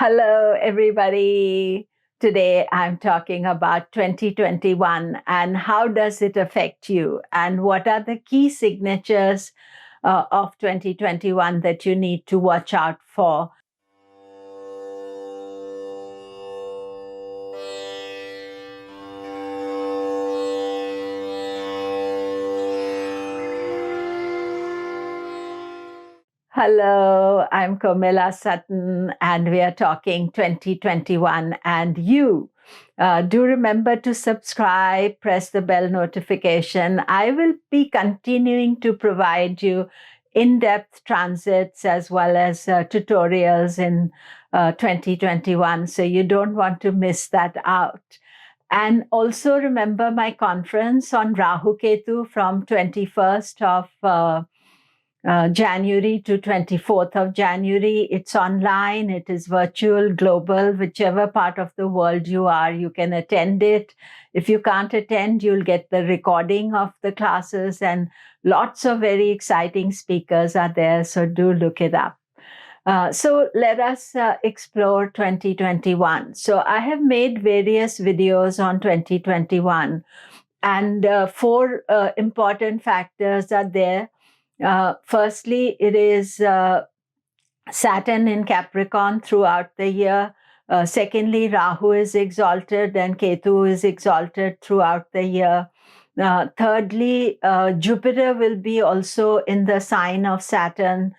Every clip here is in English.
Hello, everybody. Today I'm talking about 2021 and how does it affect you and what are the key signatures of 2021 that you need to watch out for. Hello, I'm Komilla Sutton, and we are talking 2021. And you do remember to subscribe, press the bell notification. I will be continuing to provide you in depth transits as well as tutorials in 2021. So you don't want to miss that out. And also remember my conference on Rahu Ketu from 21st of January to 24th of January. It's online, it is virtual, global, whichever part of the world you are, you can attend it. If you can't attend, you'll get the recording of the classes, and lots of very exciting speakers are there, so do look it up. So let us explore 2021. So I have made various videos on 2021, and four important factors are there. Firstly, it is Saturn in Capricorn throughout the year. Secondly, Rahu is exalted and Ketu is exalted throughout the year. Thirdly, Jupiter will be also in the sign of Saturn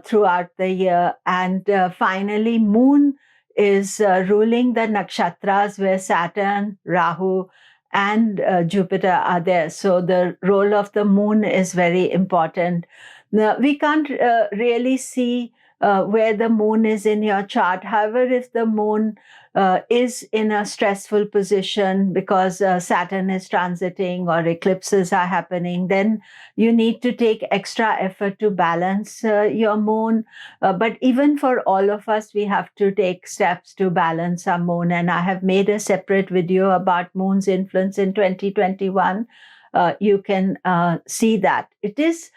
throughout the year. And finally, Moon is ruling the nakshatras where Saturn, Rahu, and Jupiter are there. So the role of the moon is very important. Now, we can't really see where the moon is in your chart. However, if the moon is in a stressful position because Saturn is transiting or eclipses are happening, then you need to take extra effort to balance your moon. But even for all of us, we have to take steps to balance our moon. And I have made a separate video about moon's influence in 2021. You can see that. It is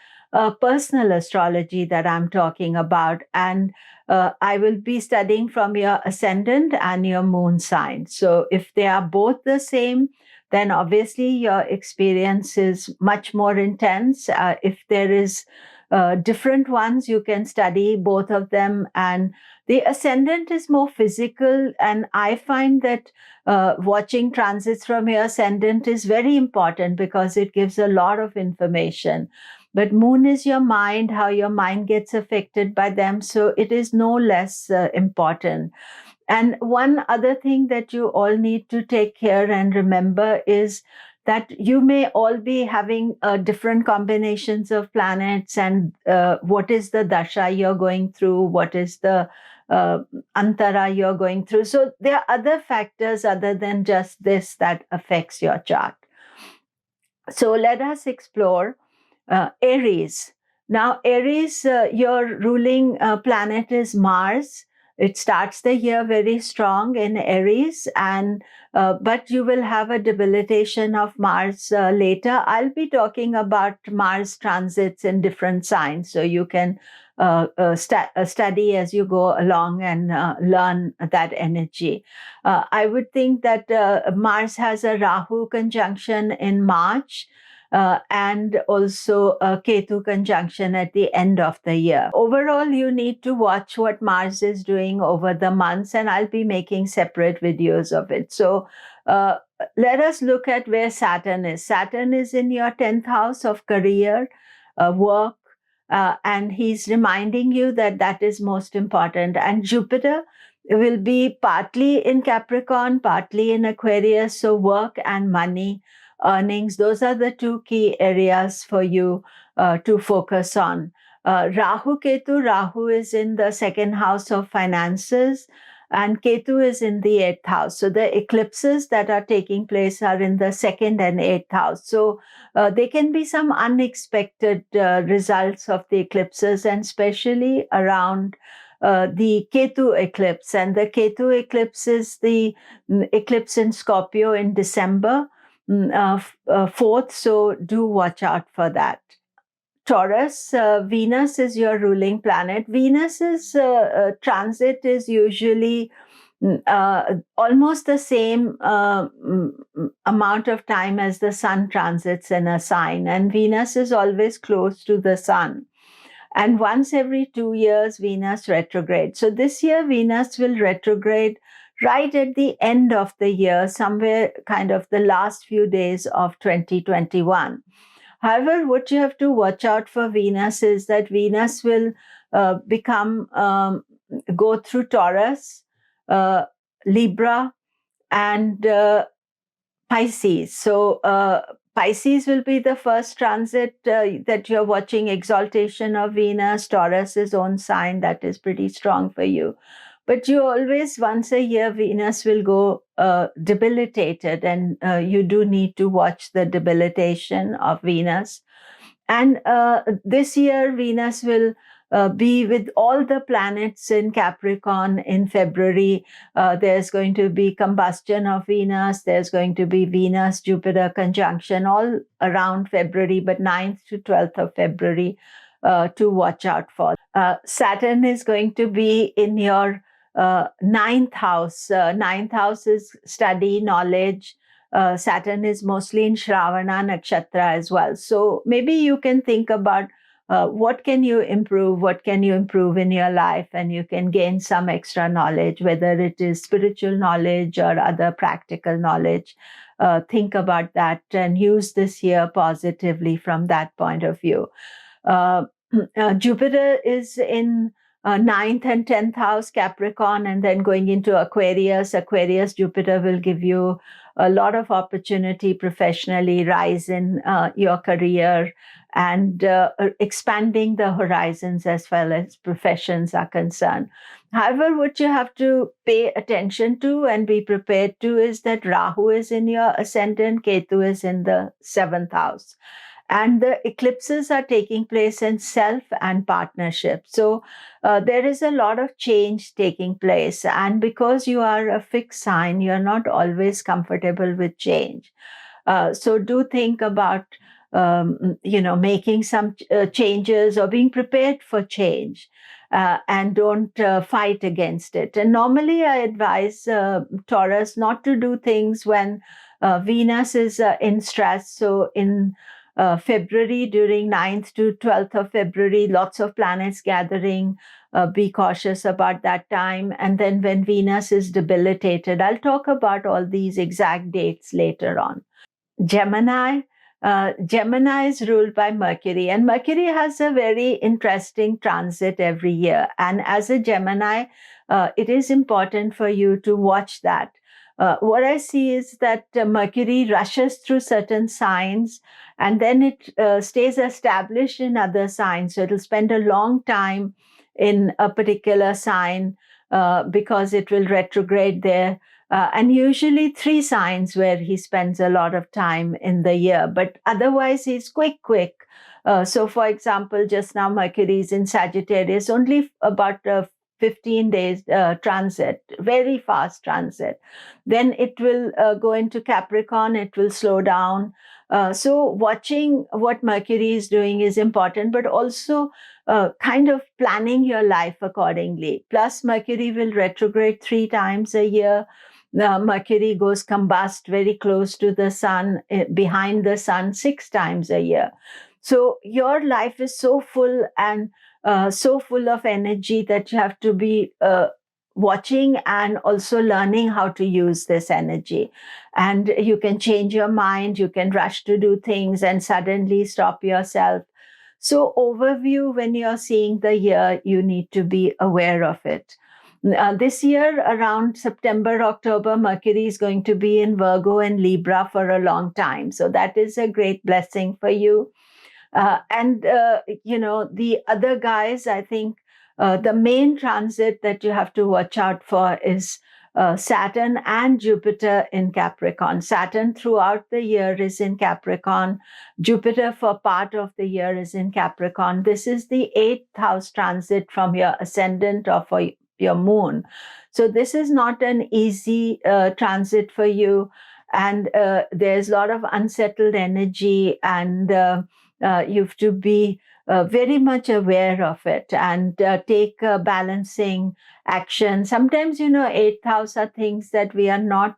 personal astrology that I'm talking about. And I will be studying from your ascendant and your moon sign. So if they are both the same, then obviously your experience is much more intense. If there is different ones, you can study both of them. And the ascendant is more physical. And I find that watching transits from your ascendant is very important because it gives a lot of information. But moon is your mind, how your mind gets affected by them. So it is no less important. And one other thing that you all need to take care and remember is that you may all be having different combinations of planets, and what is the dasha you're going through, what is the antara you're going through. So there are other factors other than just this that affects your chart. So let us explore Aries. Now, Aries, your ruling planet is Mars. It starts the year very strong in Aries, and but you will have a debilitation of Mars later. I'll be talking about Mars transits in different signs, so you can study as you go along and learn that energy. I would think that Mars has a Rahu conjunction in March. And also a Ketu conjunction at the end of the year. Overall, you need to watch what Mars is doing over the months, and I'll be making separate videos of it. So let us look at where Saturn is. Saturn is in your 10th house of career, work, and he's reminding you that that is most important. And Jupiter will be partly in Capricorn, partly in Aquarius, so work and money, earnings, those are the two key areas for you to focus on. Rahu Ketu, Rahu is in the second house of finances and Ketu is in the 8th house. So the eclipses that are taking place are in the 2nd and 8th house. So there can be some unexpected results of the eclipses, and especially around the Ketu eclipse. And the Ketu eclipse is the eclipse in Scorpio in December 4th, so do watch out for that. Taurus, Venus is your ruling planet. Venus's transit is usually almost the same amount of time as the sun transits in a sign, and Venus is always close to the sun. And once every 2 years, Venus retrogrades. So this year, Venus will retrograde right at the end of the year, somewhere kind of the last few days of 2021. However, what you have to watch out for Venus is that Venus will go through Taurus, Libra, and Pisces. So Pisces will be the first transit that you're watching, exaltation of Venus. Taurus is own sign, that is pretty strong for you. But you always, once a year, Venus will go debilitated, and you do need to watch the debilitation of Venus. And this year, Venus will be with all the planets in Capricorn in February. There's going to be combustion of Venus. There's going to be Venus-Jupiter conjunction all around February, but 9th to 12th of February to watch out for. Saturn is going to be in your ninth house. Ninth house is study, knowledge. Saturn is mostly in Shravana Nakshatra as well. So maybe you can think about what can you improve in your life, and you can gain some extra knowledge, whether it is spiritual knowledge or other practical knowledge. Think about that and use this year positively from that point of view. Jupiter is in 9th and 10th house Capricorn, and then going into Aquarius. Jupiter will give you a lot of opportunity professionally, rise in your career, and expanding the horizons as far as professions are concerned. However, what you have to pay attention to and be prepared to is that Rahu is in your ascendant, Ketu is in the 7th house. And the eclipses are taking place in self and partnership. So there is a lot of change taking place. And because you are a fixed sign, you're not always comfortable with change. So do think about, making some changes or being prepared for change. And don't fight against it. And normally I advise Taurus not to do things when Venus is in stress. So in February, during 9th to 12th of February, lots of planets gathering. Be cautious about that time. And then when Venus is debilitated, I'll talk about all these exact dates later on. Gemini. Gemini is ruled by Mercury, and Mercury has a very interesting transit every year. And as a Gemini, it is important for you to watch that. What I see is that Mercury rushes through certain signs, and then it stays established in other signs. So it'll spend a long time in a particular sign because it will retrograde there. And usually 3 signs where he spends a lot of time in the year, but otherwise he's quick. So for example, just now Mercury is in Sagittarius, only about 15 days transit, very fast transit. Then it will go into Capricorn, it will slow down. So watching what Mercury is doing is important, but also kind of planning your life accordingly. Plus Mercury will retrograde 3 times a year. Mercury goes combust very close to the sun, behind the sun 6 times a year. So your life is so full and so full of energy that you have to be watching and also learning how to use this energy. And you can change your mind, you can rush to do things and suddenly stop yourself. So overview, when you're seeing the year, you need to be aware of it. This year, around September, October, Mercury is going to be in Virgo and Libra for a long time. So that is a great blessing for you. And the other guys, I think the main transit that you have to watch out for is Saturn and Jupiter in Capricorn. Saturn throughout the year is in Capricorn. Jupiter for part of the year is in Capricorn. This is the 8th house transit from your ascendant or for your moon. So this is not an easy transit for you. And there's a lot of unsettled energy, and you have to be very much aware of it and take balancing action. Sometimes, 8th house are things that we are not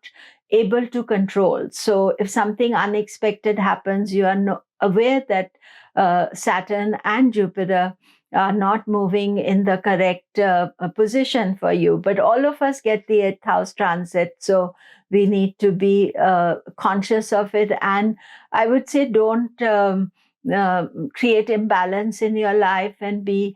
able to control. So if something unexpected happens, you are aware that Saturn and Jupiter are not moving in the correct position for you. But all of us get the 8th house transit, so we need to be conscious of it. And I would say don't create imbalance in your life, and be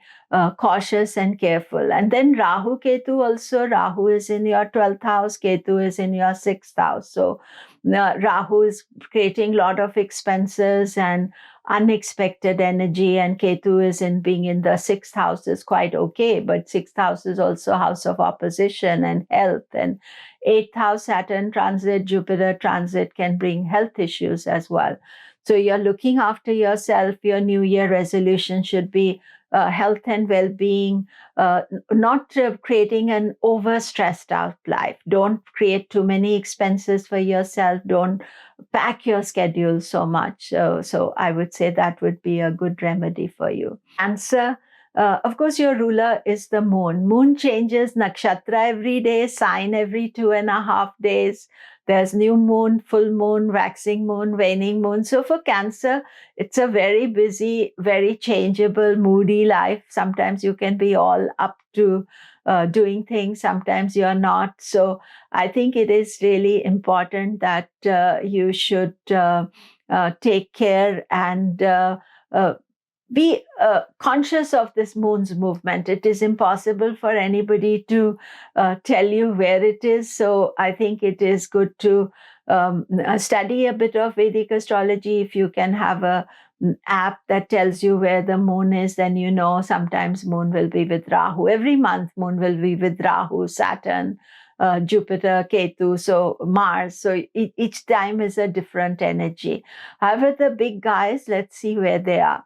cautious and careful. And then Rahu Ketu also. Rahu is in your 12th house, Ketu is in your 6th house. So Rahu is creating a lot of expenses and unexpected energy, and Ketu is in being in the 6th house is quite okay, but 6th house is also house of opposition and health. And 8th house Saturn transit, Jupiter transit can bring health issues as well. So you're looking after yourself. Your New Year resolution should be health and well-being, not creating an over-stressed out life. Don't create too many expenses for yourself. Don't pack your schedule so much. So I would say that would be a good remedy for you. Cancer. Of course, your ruler is the moon. Moon changes nakshatra every day, sign every 2.5 days. There's new moon, full moon, waxing moon, waning moon. So for Cancer, it's a very busy, very changeable, moody life. Sometimes you can be all up to doing things. Sometimes you're not. So I think it is really important that you should take care and be conscious of this moon's movement. It is impossible for anybody to tell you where it is. So I think it is good to study a bit of Vedic astrology. If you can have an app that tells you where the moon is, then sometimes moon will be with Rahu. Every month moon will be with Rahu, Saturn, Jupiter, Ketu, so Mars. So each time is a different energy. However, the big guys, let's see where they are.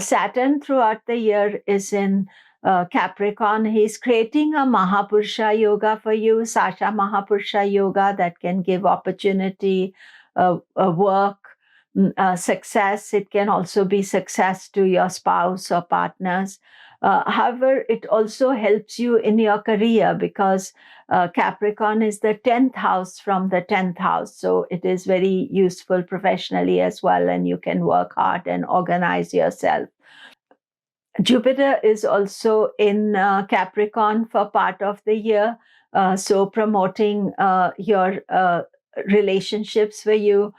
Saturn throughout the year is in Capricorn. He's creating a Mahapurusha yoga for you, Sasha Mahapurusha yoga, that can give opportunity, work, success. It can also be success to your spouse or partners. However, it also helps you in your career, because Capricorn is the 10th house from the 10th house. So it is very useful professionally as well, and you can work hard and organize yourself. Jupiter is also in Capricorn for part of the year, so promoting your relationships for you.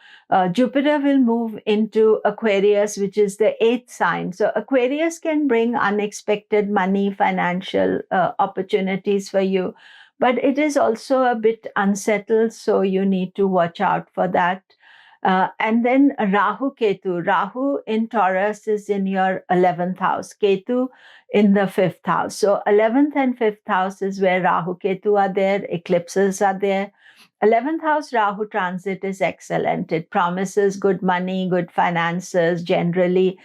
Jupiter will move into Aquarius, which is the 8th sign. So Aquarius can bring unexpected money, financial opportunities for you, but it is also a bit unsettled, so you need to watch out for that. And then Rahu Ketu. Rahu in Taurus is in your 11th house, Ketu in the 5th house. So 11th and 5th house is where Rahu Ketu are there, eclipses are there. 11th house Rahu transit is excellent. It promises good money, good finances, generally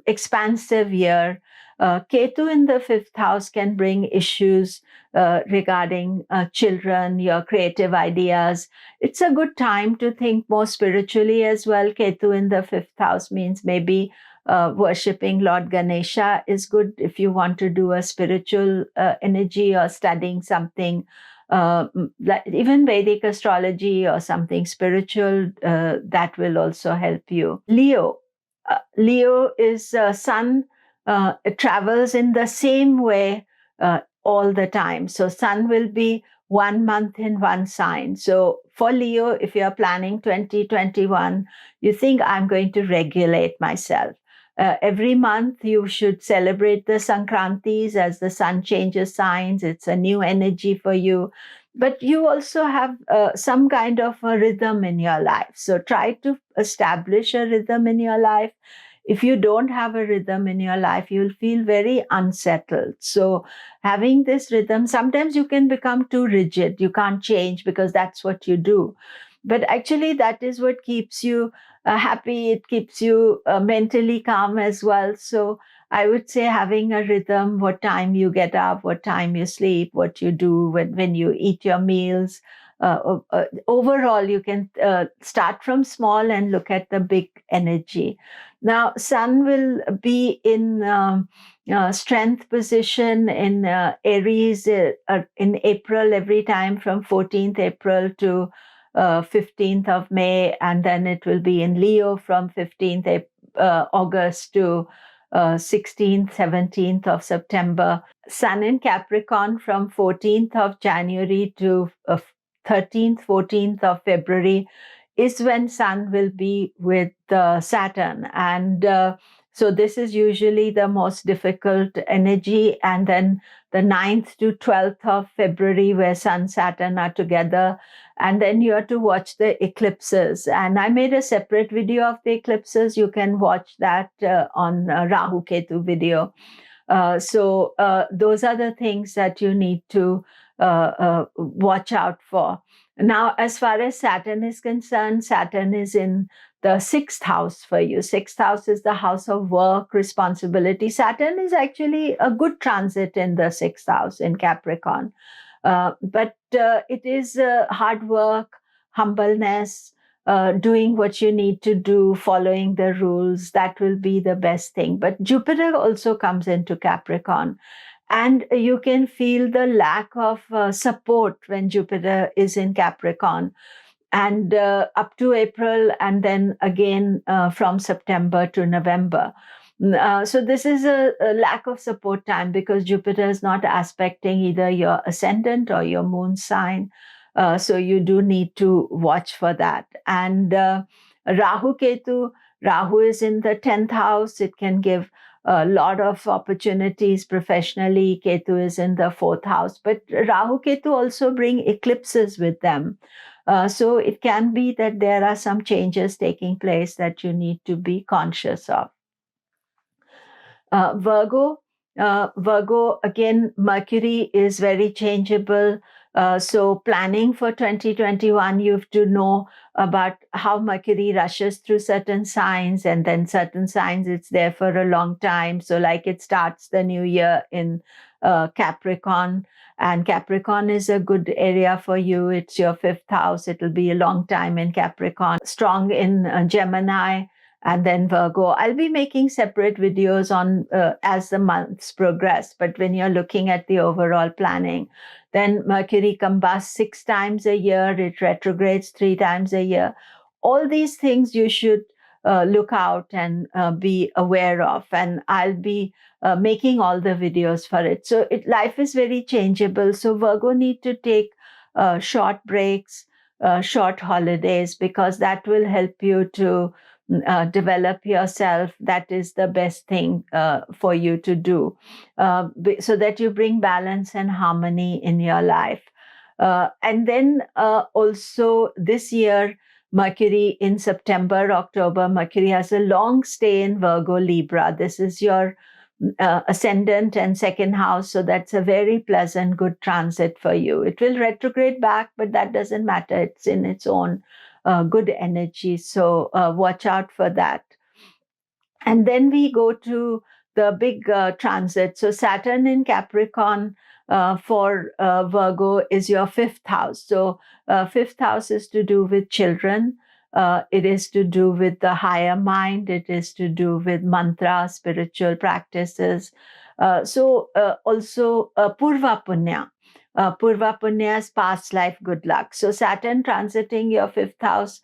expansive year. Ketu in the 5th house can bring issues regarding children, your creative ideas. It's a good time to think more spiritually as well. Ketu in the 5th house means maybe worshipping Lord Ganesha is good if you want to do a spiritual energy, or studying something, like even Vedic astrology or something spiritual, that will also help you. Leo. Leo is sun. It travels in the same way all the time. So sun will be 1 month in one sign. So for Leo, if you're planning 2021, you think, I'm going to regulate myself. Every month you should celebrate the Sankrantis as the sun changes signs. It's a new energy for you. But you also have some kind of a rhythm in your life. So try to establish a rhythm in your life. If you don't have a rhythm in your life, you'll feel very unsettled. So having this rhythm, sometimes you can become too rigid. You can't change because that's what you do. But actually, that is what keeps you happy. It keeps you mentally calm as well. So I would say having a rhythm, what time you get up, what time you sleep, what you do when you eat your meals, overall, you can start from small and look at the big energy. Now, Sun will be in strength position in Aries in April, every time from 14th April to 15th of May, and then it will be in Leo from 15th August to 16th, 17th of September. Sun in Capricorn from 14th of January to 13th, 14th of February is when Sun will be with Saturn. And so this is usually the most difficult energy. And then the 9th to 12th of February, where Sun, Saturn are together. And then you have to watch the eclipses. And I made a separate video of the eclipses. You can watch that on Rahu Ketu video. So those are the things that you need to watch out for. Now, as far as Saturn is concerned, Saturn is in the 6th house for you. 6th house is the house of work, responsibility. Saturn is actually a good transit in the 6th house in Capricorn. But it is hard work, humbleness, doing what you need to do, following the rules. That will be the best thing. But Jupiter also comes into Capricorn. And you can feel the lack of support when Jupiter is in Capricorn. And up to April, and then again from September to November. So this is a lack of support time because Jupiter is not aspecting either your ascendant or your moon sign. So you do need to watch for that. And Rahu Ketu, Rahu is in the 10th house. It can give a lot of opportunities professionally. Ketu is in the 4th house. But Rahu Ketu also bring eclipses with them. So it can be that there are some changes taking place that you need to be conscious of. Virgo, again, Mercury is very changeable. So planning for 2021, you have to know about how Mercury rushes through certain signs, and then certain signs it's there for a long time. So like it starts the new year in Capricorn, and Capricorn is a good area for you. It's your 5th house. It'll be a long time in Capricorn. Strong in Gemini, and then Virgo. I'll be making separate videos on as the months progress. But when you're looking at the overall planning, then Mercury combusts 6 times a year. It retrogrades 3 times a year. All these things you should look out and be aware of. And I'll be making all the videos for it. So life is very changeable. So Virgo need to take short breaks, short holidays, because that will help you to develop yourself. That is the best thing for you to do, so that you bring balance and harmony in your life. And then also this year, Mercury in September, October, Mercury has a long stay in Virgo, Libra. This is your ascendant and 2nd house. So that's a very pleasant, good transit for you. It will retrograde back, but that doesn't matter. It's in its own good energy. So watch out for that. And then we go to the big transit. So Saturn in Capricorn for Virgo is your 5th house. So 5th house is to do with children. It is to do with the higher mind. It is to do with mantra, spiritual practices. Also Purva Punya. Purva Punya is past life good luck. So Saturn transiting your 5th house,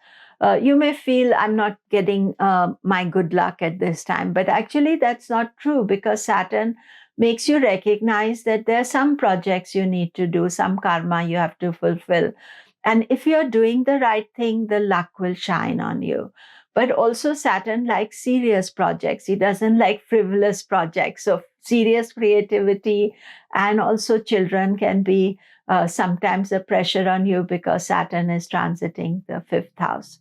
you may feel I'm not getting my good luck at this time. But actually that's not true, because Saturn makes you recognize that there are some projects you need to do, some karma you have to fulfill. And if you're doing the right thing, the luck will shine on you. But also Saturn likes serious projects. He doesn't like frivolous projects. So serious creativity and also children can be sometimes a pressure on you, because Saturn is transiting the 5th house.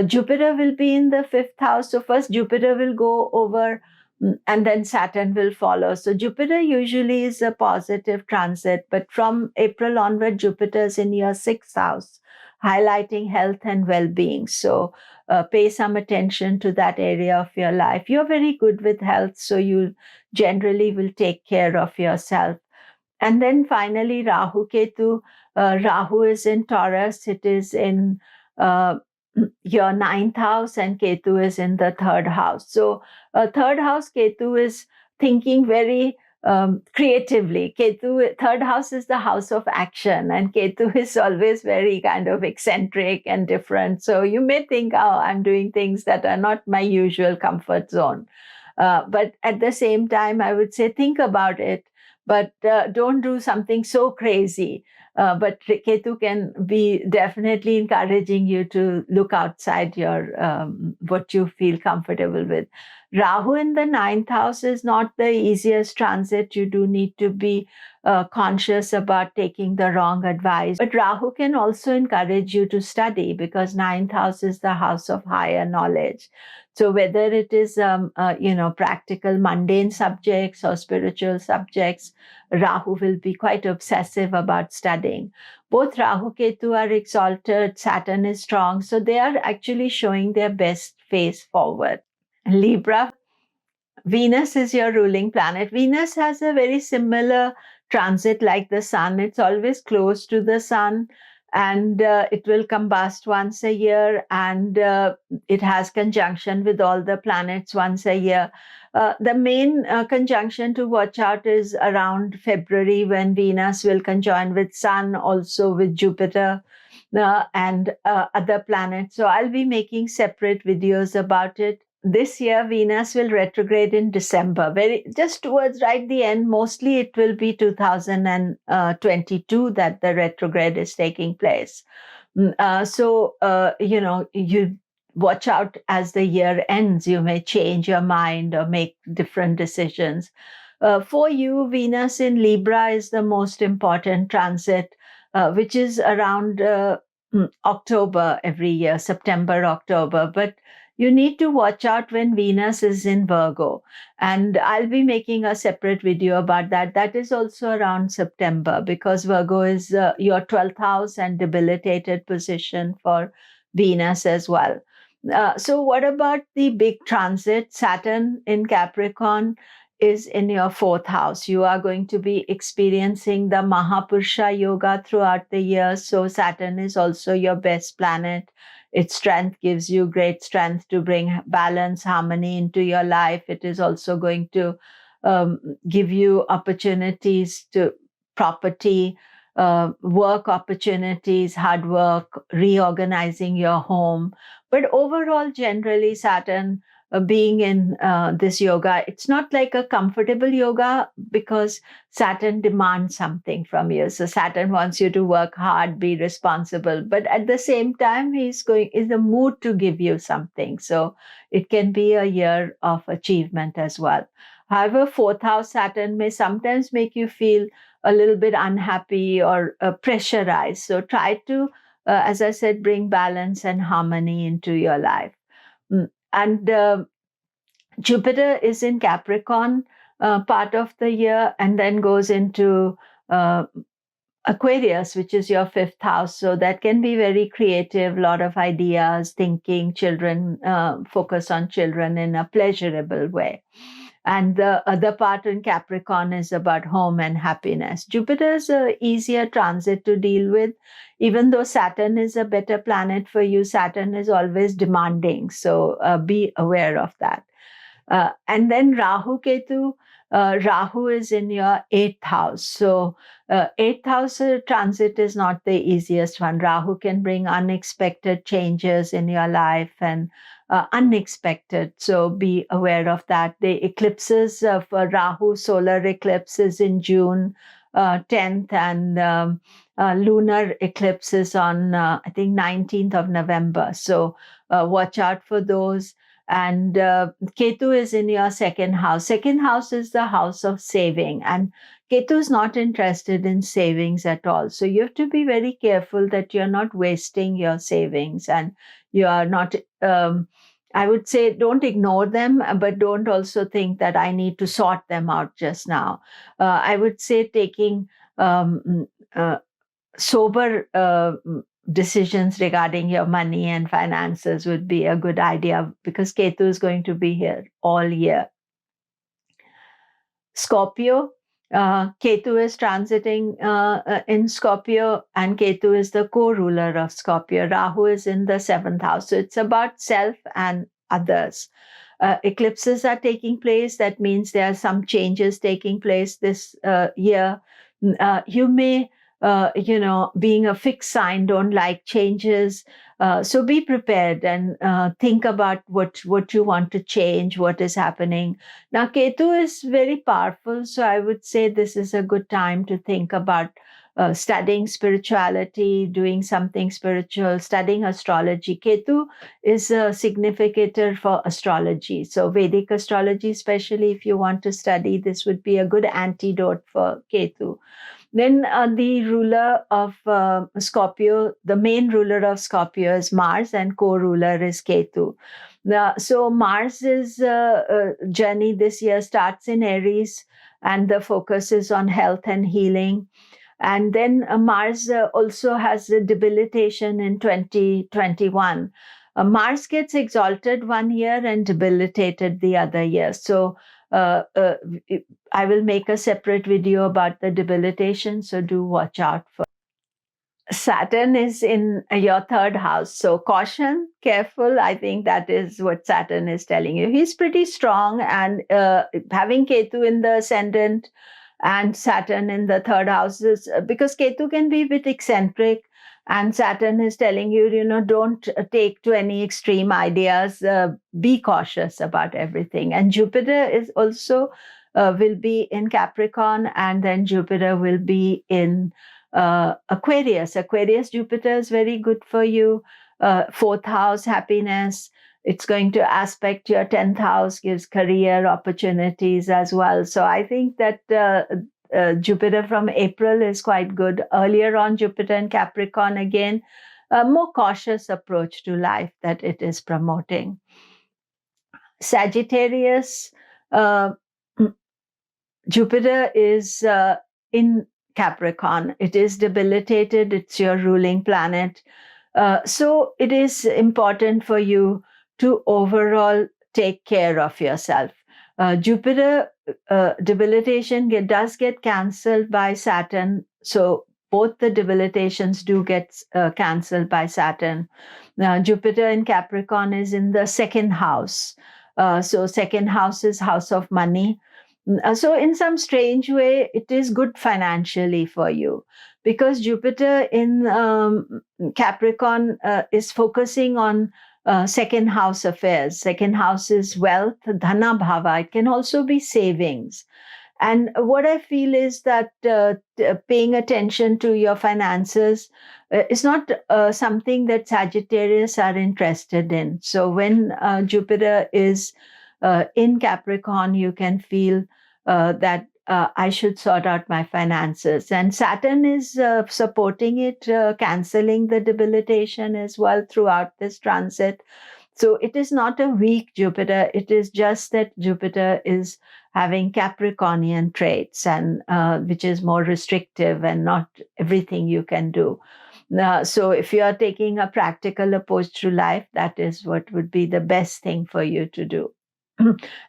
Jupiter will be in the 5th house. So first Jupiter will go over and then Saturn will follow. So Jupiter usually is a positive transit, but from April onward, Jupiter is in your 6th house, highlighting health and well-being. So pay some attention to that area of your life. You're very good with health, so you generally will take care of yourself. And then finally, Rahu Ketu. Rahu is in Taurus. It is in your ninth house, and Ketu is in the third house. So, third house Ketu is thinking very creatively. Ketu, third house is the house of action, and Ketu is always very kind of eccentric and different. So, you may think, oh, I'm doing things that are not my usual comfort zone. But at the same time, I would say think about it, but don't do something so crazy. But Ketu can be definitely encouraging you to look outside your what you feel comfortable with. Rahu in the ninth house is not the easiest transit. You do need to be conscious about taking the wrong advice. But Rahu can also encourage you to study, because ninth house is the house of higher knowledge. So whether it is practical mundane subjects or spiritual subjects, Rahu will be quite obsessive about studying. Both Rahu Ketu are exalted, Saturn is strong, so they are actually showing their best face forward. Libra, Venus is your ruling planet. Venus has a very similar transit like the sun. It's always close to the sun, and it will combust once a year, and it has conjunction with all the planets once a year. The main conjunction to watch out is around February, when Venus will conjoin with Sun, also with Jupiter and other planets. So I'll be making separate videos about it. This year, Venus will retrograde in December, just towards right the end. Mostly it will be 2022 that the retrograde is taking place. So you watch out as the year ends. You may change your mind or make different decisions. For you, Venus in Libra is the most important transit, which is around October every year, September, October. But you need to watch out when Venus is in Virgo. And I'll be making a separate video about that. That is also around September, because Virgo is your 12th house and debilitated position for Venus as well. So what about the big transit? Saturn in Capricorn is in your fourth house. You are going to be experiencing the Mahapurusha Yoga throughout the year. So Saturn is also your best planet. Its strength gives you great strength to bring balance, harmony into your life. It is also going to give you opportunities to property, work opportunities, hard work, reorganizing your home. But overall, generally, Saturn being in this yoga, it's not like a comfortable yoga, because Saturn demands something from you. So Saturn wants you to work hard, be responsible, but at the same time, he's in the mood to give you something. So it can be a year of achievement as well. However, fourth house Saturn may sometimes make you feel a little bit unhappy or pressurized. So try to, as I said, bring balance and harmony into your life. And Jupiter is in Capricorn part of the year, and then goes into Aquarius, which is your fifth house. So that can be very creative, a lot of ideas, thinking, children, focus on children in a pleasurable way. And the other part in Capricorn is about home and happiness. Jupiter is an easier transit to deal with. Even though Saturn is a better planet for you, Saturn is always demanding. So be aware of that. And then Rahu Ketu, Rahu is in your eighth house. So eighth house transit is not the easiest one. Rahu can bring unexpected changes in your life and unexpected. So be aware of that. The eclipses for Rahu, solar eclipse is in June 10th, and lunar eclipse is on, I think, 19th of November. So watch out for those. And Ketu is in your second house. Second house is the house of saving, and Ketu is not interested in savings at all. So you have to be very careful that you're not wasting your savings, and you are not, I would say, don't ignore them, but don't also think that I need to sort them out just now. I would say taking sober decisions regarding your money and finances would be a good idea, because Ketu is going to be here all year. Scorpio, Ketu is transiting in Scorpio, and Ketu is the co-ruler of Scorpio. Rahu is in the seventh house. So it's about self and others. Eclipses are taking place. That means there are some changes taking place this year. You may, being a fixed sign, don't like changes. So be prepared and think about what you want to change, what is happening. Now, Ketu is very powerful. So I would say this is a good time to think about studying spirituality, doing something spiritual, studying astrology. Ketu is a significator for astrology. So Vedic astrology, especially if you want to study, this would be a good antidote for Ketu. Then the ruler of Scorpio, the main ruler of Scorpio is Mars, and co-ruler is Ketu. So Mars's journey this year starts in Aries, and the focus is on health and healing. And then Mars also has a debilitation in 2021. Mars gets exalted one year and debilitated the other year. So I will make a separate video about the debilitation, so do watch out for. Saturn is in your third house. So caution, careful. I think that is what Saturn is telling you. He's pretty strong, and having Ketu in the ascendant and Saturn in the third house is because Ketu can be a bit eccentric, and Saturn is telling you, don't take to any extreme ideas. Be cautious about everything. And Jupiter is also will be in Capricorn, and then Jupiter will be in Aquarius. Aquarius Jupiter is very good for you. Fourth house, happiness. It's going to aspect your 10th house, gives career opportunities as well. So I think that Jupiter from April is quite good. Earlier on, Jupiter in Capricorn, again, a more cautious approach to life that it is promoting. Sagittarius, Jupiter is in Capricorn. It is debilitated. It's your ruling planet. So it is important for you to overall take care of yourself. Jupiter debilitation does get cancelled by Saturn. So both the debilitations do get cancelled by Saturn. Now, Jupiter in Capricorn is in the second house. So second house is house of money. So in some strange way, it is good financially for you, because Jupiter in Capricorn is focusing on second house affairs. Second house is wealth, dhana bhava. It can also be savings. And what I feel is that paying attention to your finances is not something that Sagittarius are interested in. So when Jupiter is in Capricorn, you can feel that I should sort out my finances. And Saturn is supporting it, cancelling the debilitation as well throughout this transit. So it is not a weak Jupiter. It is just that Jupiter is having Capricornian traits, and which is more restrictive and not everything you can do. So if you are taking a practical approach to life, that is what would be the best thing for you to do.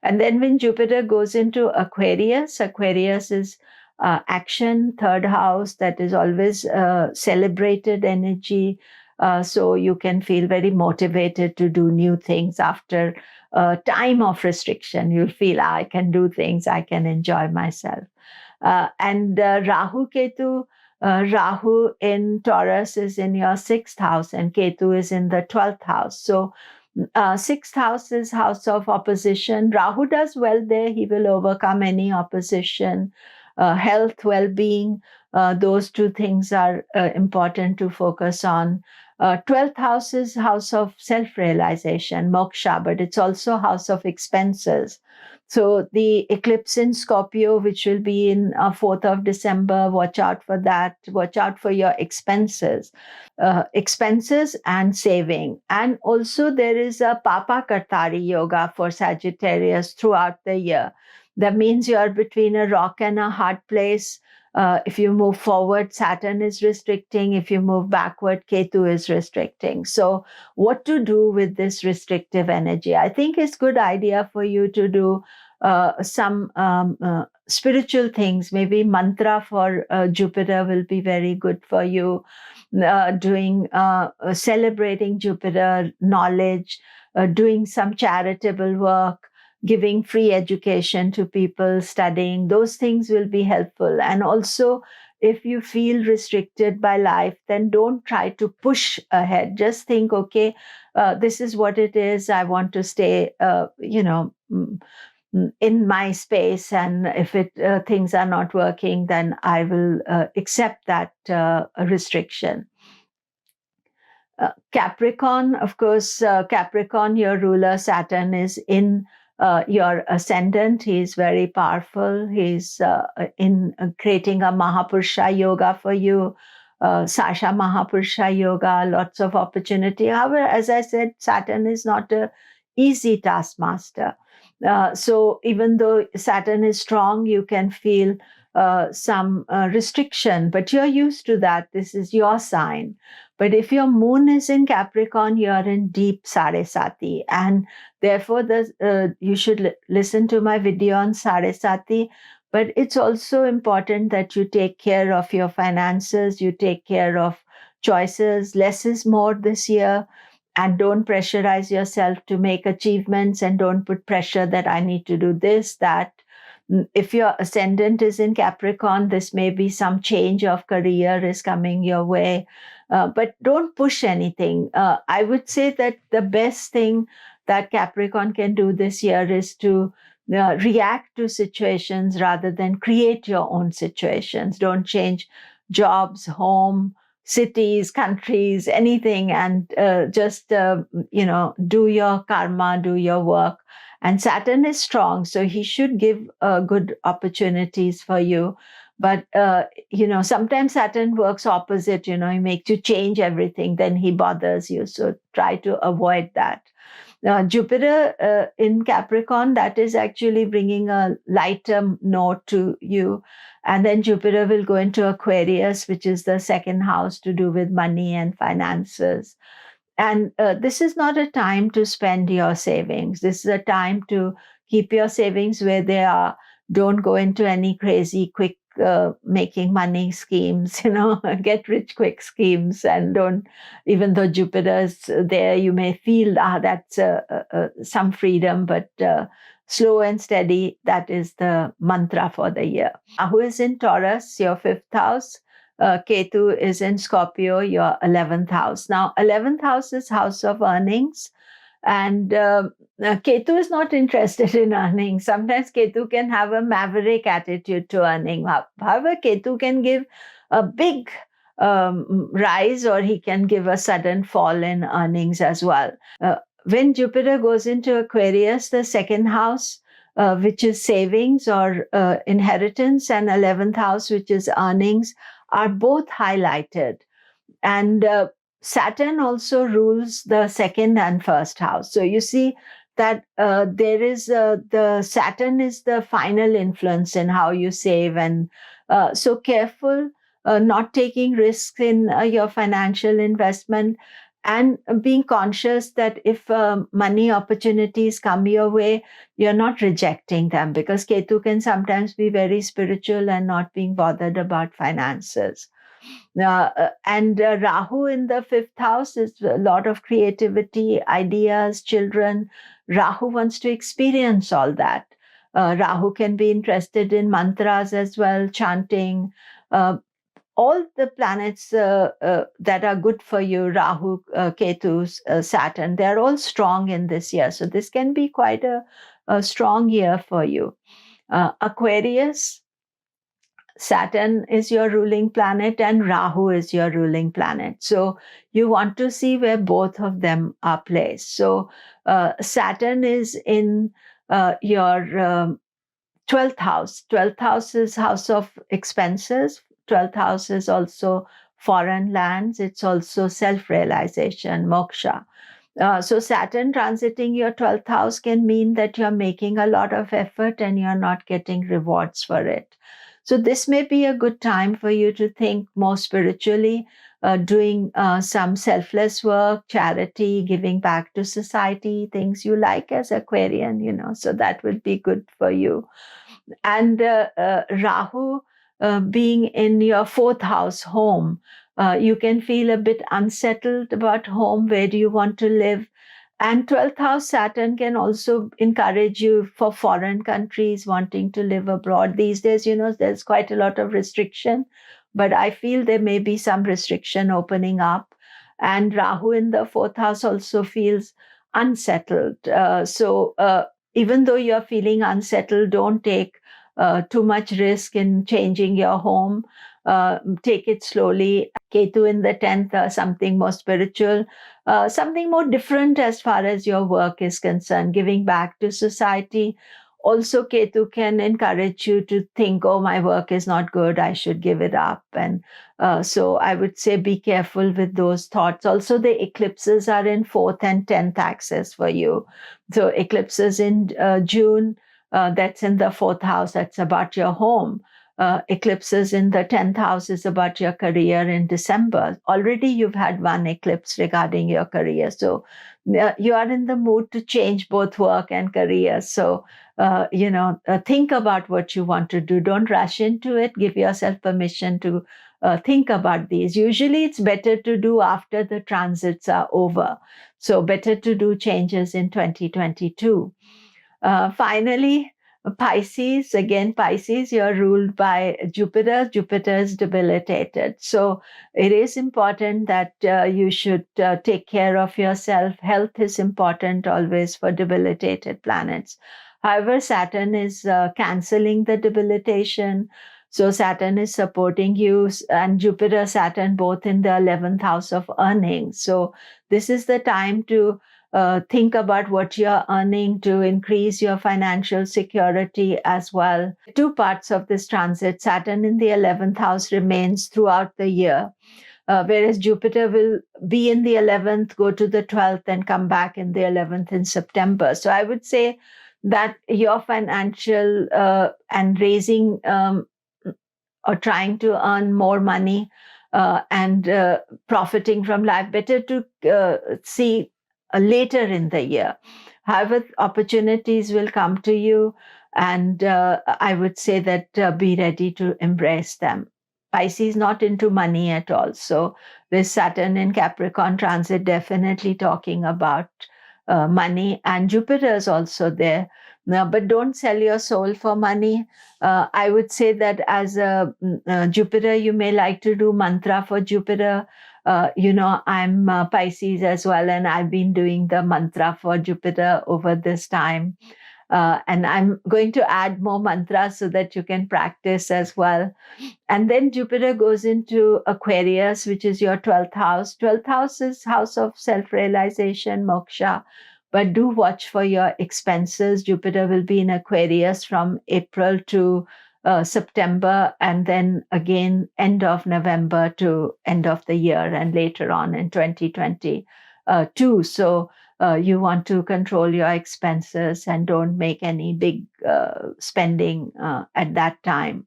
And then when Jupiter goes into Aquarius, Aquarius is action, third house, that is always celebrated energy. So you can feel very motivated to do new things after a time of restriction. You'll feel, I can do things, I can enjoy myself. And Rahu Ketu, Rahu in Taurus is in your sixth house, and Ketu is in the 12th house. So sixth house is house of opposition. Rahu does well there. He will overcome any opposition. Health, well-being, those two things are important to focus on. 12th house is house of self-realization, moksha, but it's also house of expenses. So the eclipse in Scorpio, which will be in 4th of December, watch out for that. Watch out for your expenses. Expenses and saving. And also there is a Papa Kartari yoga for Sagittarius throughout the year. That means you are between a rock and a hard place. If you move forward, Saturn is restricting. If you move backward, Ketu is restricting. So what to do with this restrictive energy? I think it's a good idea for you to do some spiritual things. Maybe mantra for Jupiter will be very good for you. Celebrating Jupiter, knowledge, doing some charitable work, giving free education to people studying, those things will be helpful. And also, if you feel restricted by life, then don't try to push ahead. Just think, okay, this is what it is. I want to stay, in my space, and if things are not working, then I will accept that restriction. Capricorn, of course, Capricorn, your ruler Saturn is in your ascendant. He's very powerful. He's in creating a Mahapurusha yoga for you, Sasha Mahapurusha yoga, lots of opportunity. However, as I said, Saturn is not a easy taskmaster. So even though Saturn is strong, you can feel some restriction, but you're used to that. This is your sign. But if your moon is in Capricorn, you're in deep Saresati. And therefore, you should listen to my video on Saresati. But it's also important that you take care of your finances, you take care of choices. Less is more this year. And don't pressurize yourself to make achievements, and don't put pressure that I need to do this, that. If your ascendant is in Capricorn, this may be some change of career is coming your way. But don't push anything. I would say that the best thing that Capricorn can do this year is to react to situations rather than create your own situations. Don't change jobs, home, cities, countries, anything, and just do your karma, do your work. And Saturn is strong, so he should give good opportunities for you. But sometimes Saturn works opposite. He makes you change everything, then he bothers you. So try to avoid that. Jupiter in Capricorn, that is actually bringing a lighter note to you. And then Jupiter will go into Aquarius, which is the second house to do with money and finances. And this is not a time to spend your savings. This is a time to keep your savings where they are. Don't go into any crazy quick making money schemes, get rich quick schemes. And don't, even though Jupiter's there, you may feel that's some freedom, but slow and steady, that is the mantra for the year. Who is in Taurus, your 5th house? Ketu is in Scorpio, your 11th house. Now, 11th house is house of earnings. And Ketu is not interested in earning. Sometimes Ketu can have a maverick attitude to earning. However, Ketu can give a big rise, or he can give a sudden fall in earnings as well. When Jupiter goes into Aquarius, the second house, which is savings or inheritance, and 11th house, which is earnings, are both highlighted. And Saturn also rules the second and first house. So you see that there is the Saturn is the final influence in how you save. And so careful not taking risks in your financial investment, and being conscious that if money opportunities come your way, you're not rejecting them, because Ketu can sometimes be very spiritual and not being bothered about finances. And Rahu in the 5th house is a lot of creativity, ideas, children. Rahu wants to experience all that. Rahu can be interested in mantras as well, chanting. All the planets that are good for you, Rahu, Ketu, Saturn, they're all strong in this year. So this can be quite a strong year for you. Aquarius, Saturn is your ruling planet and Rahu is your ruling planet. So you want to see where both of them are placed. So Saturn is in your 12th house. 12th house is house of expenses. 12th house is also foreign lands. It's also self-realization, moksha. So Saturn transiting your 12th house can mean that you're making a lot of effort and you're not getting rewards for it. So this may be a good time for you to think more spiritually, doing some selfless work, charity, giving back to society, things you like as Aquarian, so that would be good for you. And Rahu being in your fourth house, home, you can feel a bit unsettled about home. Where do you want to live? And 12th house Saturn can also encourage you for foreign countries wanting to live abroad. These days, there's quite a lot of restriction, but I feel there may be some restriction opening up. And Rahu in the fourth house also feels unsettled. So even though you're feeling unsettled, don't take too much risk in changing your home. Take it slowly. Ketu in the 10th, something more spiritual, something more different as far as your work is concerned, giving back to society. Also, Ketu can encourage you to think, oh, my work is not good, I should give it up. And so I would say be careful with those thoughts. Also, the eclipses are in 4th and 10th axis for you. So eclipses in June, that's in the 4th house, that's about your home. Eclipses in the 10th house is about your career in December. Already you've had one eclipse regarding your career. So you are in the mood to change both work and career. So, think about what you want to do. Don't rush into it. Give yourself permission to think about these. Usually it's better to do after the transits are over. So better to do changes in 2022. Finally, Pisces, again, Pisces, you're ruled by Jupiter. Jupiter is debilitated. So it is important that you should take care of yourself. Health is important always for debilitated planets. However, Saturn is canceling the debilitation. So Saturn is supporting you, and Jupiter, Saturn, both in the 11th house of earnings. So this is the time to think about what you're earning to increase your financial security as well. Two parts of this transit, Saturn in the 11th house remains throughout the year, whereas Jupiter will be in the 11th, go to the 12th, and come back in the 11th in September. So I would say that your financial and raising or trying to earn more money and profiting from life, better to see later in the year. However, opportunities will come to you, and I would say that be ready to embrace them. Pisces not into money at all. So this Saturn in Capricorn transit definitely talking about money, and Jupiter is also there. Now, but don't sell your soul for money. I would say that as a Jupiter, you may like to do mantra for Jupiter. I'm Pisces as well, and I've been doing the mantra for Jupiter over this time. And I'm going to add more mantras so that you can practice as well. And then Jupiter goes into Aquarius, which is your 12th house. 12th house is house of self-realization, moksha. But do watch for your expenses. Jupiter will be in Aquarius from April to September, and then again end of November to end of the year, and later on in 2022. So you want to control your expenses and don't make any big spending at that time.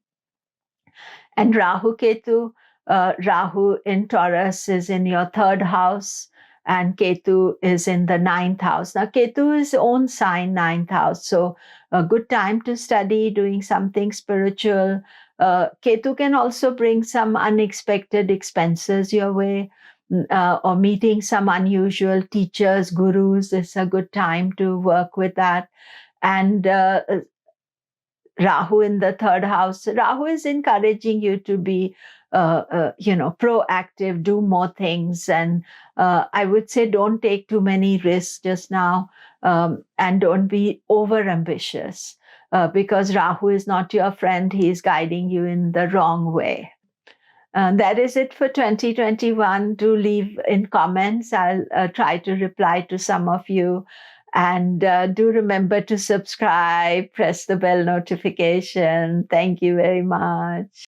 And Rahu Ketu, Rahu in Taurus is in your 3rd house, and Ketu is in the 9th house. Now, Ketu is own sign, 9th house. So a good time to study, doing something spiritual. Ketu can also bring some unexpected expenses your way, or meeting some unusual teachers, gurus. It's a good time to work with that. And Rahu in the 3rd house. Rahu is encouraging you to be, proactive, do more things. And I would say don't take too many risks just now, and don't be over ambitious because Rahu is not your friend. He is guiding you in the wrong way. That is it for 2021. Do leave in comments. I'll try to reply to some of you. And do remember to subscribe, press the bell notification. Thank you very much.